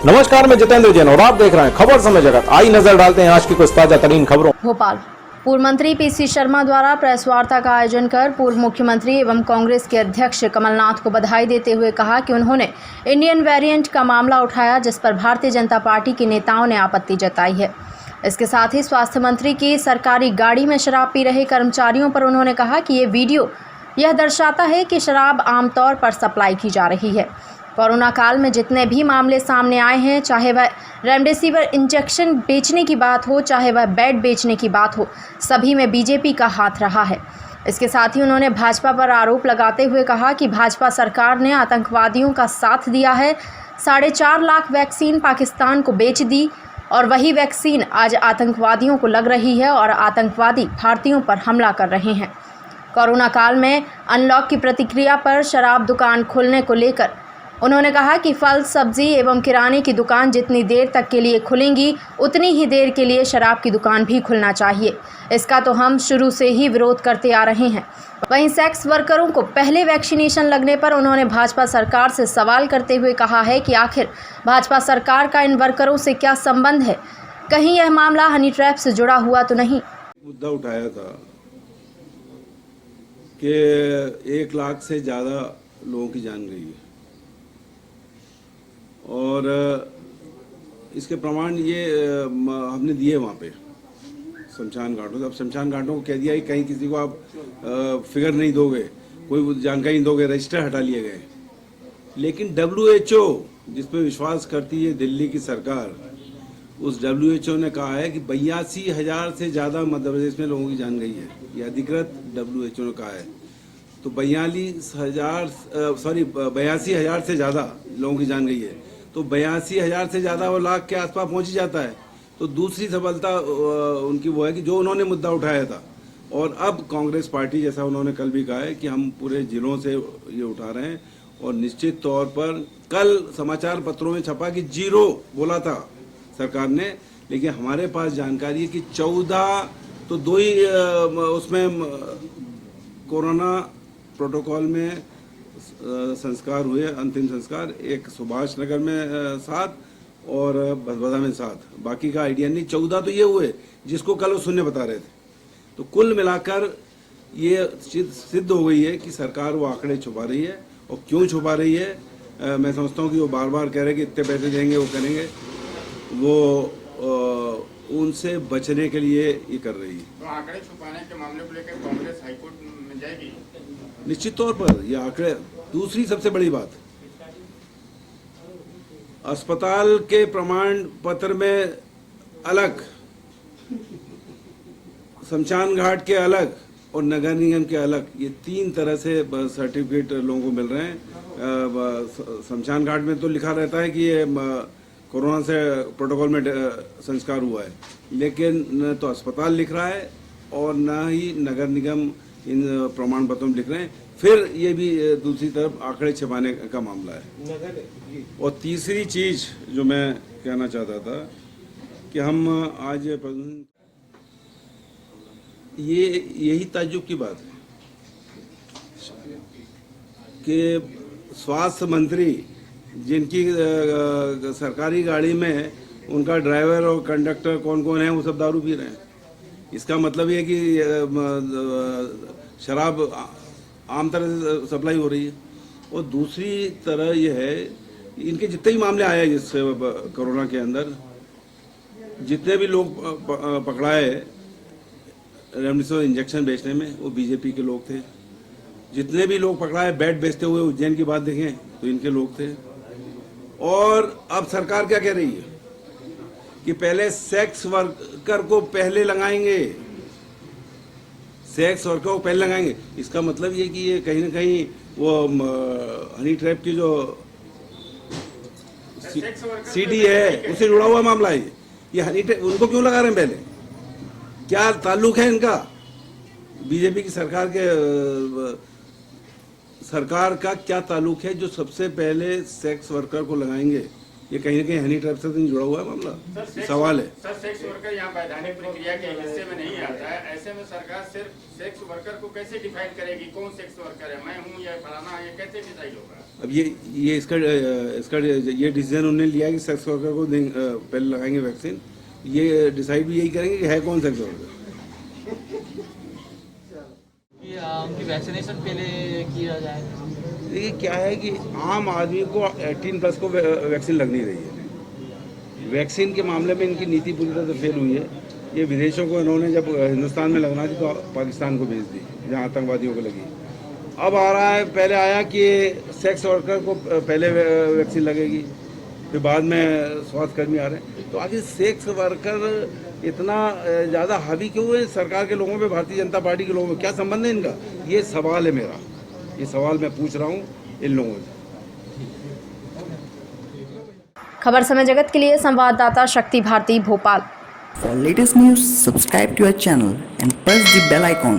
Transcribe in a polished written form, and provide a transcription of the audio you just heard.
नमस्कार, मैं जितेंद्र जैन और आप देख रहे हैं खबर समय जगत। आई नजर डालते हैं आज की कुछ ताजा तरीन खबरों। भोपाल पूर्व मंत्री पीसी शर्मा द्वारा प्रेस वार्ता का आयोजन कर पूर्व मुख्यमंत्री एवं कांग्रेस के अध्यक्ष कमलनाथ को बधाई देते हुए कहा कि उन्होंने इंडियन वेरिएंट का मामला उठाया, जिस पर भारतीय जनता पार्टी के नेताओं ने आपत्ति जताई है। इसके साथ ही स्वास्थ्य मंत्री की सरकारी गाड़ी में शराब पी रहे कर्मचारियों पर उन्होंने कहा कि ये वीडियो यह दर्शाता है कि शराब आमतौर पर सप्लाई की जा रही है। कोरोना काल में जितने भी मामले सामने आए हैं, चाहे वह रेमडेसिविर इंजेक्शन बेचने की बात हो, चाहे वह बेड बेचने की बात हो, सभी में बीजेपी का हाथ रहा है। इसके साथ ही उन्होंने भाजपा पर आरोप लगाते हुए कहा कि भाजपा सरकार ने आतंकवादियों का साथ दिया है। 4.5 लाख वैक्सीन पाकिस्तान को बेच दी और वही वैक्सीन आज आतंकवादियों को लग रही है और आतंकवादी भारतीयों पर हमला कर रहे हैं। कोरोना काल में अनलॉक की प्रतिक्रिया पर शराब दुकान खोलने को लेकर उन्होंने कहा कि फल, सब्जी एवं किराने की दुकान जितनी देर तक के लिए खुलेंगी, उतनी ही देर के लिए शराब की दुकान भी खुलना चाहिए। इसका तो हम शुरू से ही विरोध करते आ रहे हैं। वहीं सेक्स वर्करों को पहले वैक्सीनेशन लगने पर उन्होंने भाजपा सरकार से सवाल करते हुए कहा है कि आखिर भाजपा सरकार का इन वर्करों से क्या संबंध है? कहीं यह मामला हनी ट्रैप से जुड़ा हुआ तो नहीं? मुद्दा उठाया था कि 1 लाख से ज़्यादा लोगों की जान गई है और इसके प्रमाण ये हमने दिए वहाँ पे शमशान घाटों। अब शमशान घाटों को कह दिया कि कहीं किसी को आप फिगर नहीं दोगे, कोई जानकारी नहीं दोगे, रजिस्टर हटा लिए गए। लेकिन WHO जिस पे विश्वास करती है दिल्ली की सरकार, उस WHO ने कहा है कि 82,000 से ज़्यादा मध्य प्रदेश में लोगों की जान गई है। ये अधिकृत WHO ने कहा है। तो 82,000 से ज़्यादा लोगों की जान गई है। तो 82,000 से ज़्यादा वो लाख के आसपास पहुंच ही जाता है। तो दूसरी सफलता उनकी वो है कि जो उन्होंने मुद्दा उठाया था, और अब कांग्रेस पार्टी, जैसा उन्होंने कल भी कहा है कि हम पूरे जिलों से ये उठा रहे हैं, और निश्चित तौर पर कल समाचार पत्रों में छपा कि 0 बोला था सरकार ने, लेकिन हमारे पास जानकारी है कि 14 तो 2 ही उसमें कोरोना प्रोटोकॉल में संस्कार हुए, अंतिम संस्कार, एक सुभाष नगर में 7 और भदभदा में 7, बाकी का आइडिया नहीं। 14 तो ये हुए जिसको कल वो शून्य बता रहे थे। तो कुल मिलाकर ये सिद्ध हो गई है कि सरकार वो आंकड़े छुपा रही है। और क्यों छुपा रही है, मैं समझता हूँ कि वो बार बार कह रहे हैं कि इतने पैसे देंगे, वो करेंगे, वो उनसे बचने के लिए ये कर रही है। तो आंकड़े छुपाने के मामले को लेकर कांग्रेस हाईकोर्ट में जाएगी? निश्चित तौर पर ये आंकड़े। दूसरी सबसे बड़ी बात, अस्पताल के प्रमाण पत्र में अलग, शमशान घाट के अलग और नगर निगम के अलग, ये 3 तरह से सर्टिफिकेट लोगों को मिल रहे हैं। शमशान घाट में तो लिखा रहता है कि ये कोरोना से प्रोटोकॉल में संस्कार हुआ है, लेकिन न तो अस्पताल लिख रहा है और न ही नगर निगम इन प्रमाण पत्रों में लिख रहे हैं। फिर ये भी दूसरी तरफ आंकड़े छिपाने का मामला है। और तीसरी चीज जो मैं कहना चाहता था कि हम आज यही ताज्जुब की बात है कि स्वास्थ्य मंत्री, जिनकी सरकारी गाड़ी में उनका ड्राइवर और कंडक्टर कौन कौन है, वो सब दारू पी रहे हैं। इसका मतलब ये कि शराब आम तरह से सप्लाई हो रही है। और दूसरी तरह यह है, इनके जितने भी मामले आए हैं इस कोरोना के अंदर, जितने भी लोग पकड़ाए रेमडेसिविर इंजेक्शन बेचने में, वो बीजेपी के लोग थे। जितने भी लोग पकड़ाए बेड बेचते हुए, उज्जैन की बात देखें तो इनके लोग थे। और अब सरकार क्या कह रही है कि पहले सेक्स वर्कर को पहले लगाएंगे, सेक्स वर्कर को पहले लगाएंगे। इसका मतलब ये कि ये कहीं ना कहीं वो हनी ट्रैप की जो CD है उससे जुड़ा हुआ मामला है। ये हनी ट्रैप उनको क्यों लगा रहे हैं पहले? क्या ताल्लुक है इनका बीजेपी की सरकार का क्या ताल्लुक है जो सबसे पहले सेक्स वर्कर को लगाएंगे? ये कहीं ना कहीं हनी ट्रैप से तो नहीं जुड़ा हुआ है मामला, सवाल है। सर सेक्स वर्कर यहाँ वैधानिक प्रक्रिया के हिस्से में नहीं आता है, ऐसे में सरकार सिर्फ सेक्स वर्कर को कैसे डिफाइन करेगी, कौन सेक्स वर्कर है, मैं हूँ या फलाना है, ये कैसे डिसाइड होगा? अब ये इसका ये डिसीजन उन्होंने लिया कि सेक्स वर्कर को पहले लगाएंगे वैक्सीन, ये डिसाइड भी यही करेंगे कि है कौन सेक्स वर्कर। उनकी वैक्सीनेशन पहले किया जाए। देखिए क्या है कि आम आदमी को 18+ को वैक्सीन लग नहीं रही है। वैक्सीन के मामले में इनकी नीति पूरी तरह से फेल हुई है। ये विदेशों को इन्होंने जब हिंदुस्तान में लगना थी तो पाकिस्तान को भेज दी, जहाँ आतंकवादियों को लगी। अब आ रहा है, पहले आया कि सेक्स वर्कर को पहले वैक्सीन लगेगी, फिर बाद में स्वास्थ्यकर्मी आ रहे हैं। तो आखिर सेक्स वर्कर इतना ज़्यादा हावी क्यों है सरकार के लोगों पे, भारतीय जनता पार्टी के लोगों में? क्या संबंध है इनका? ये सवाल है मेरा, ये सवाल मैं पूछ रहा हूँ इन लोगों से। खबर समय जगत के लिए संवाददाता शक्ति Bharti, Bhopal. For latest news, subscribe to our channel and press the bell icon.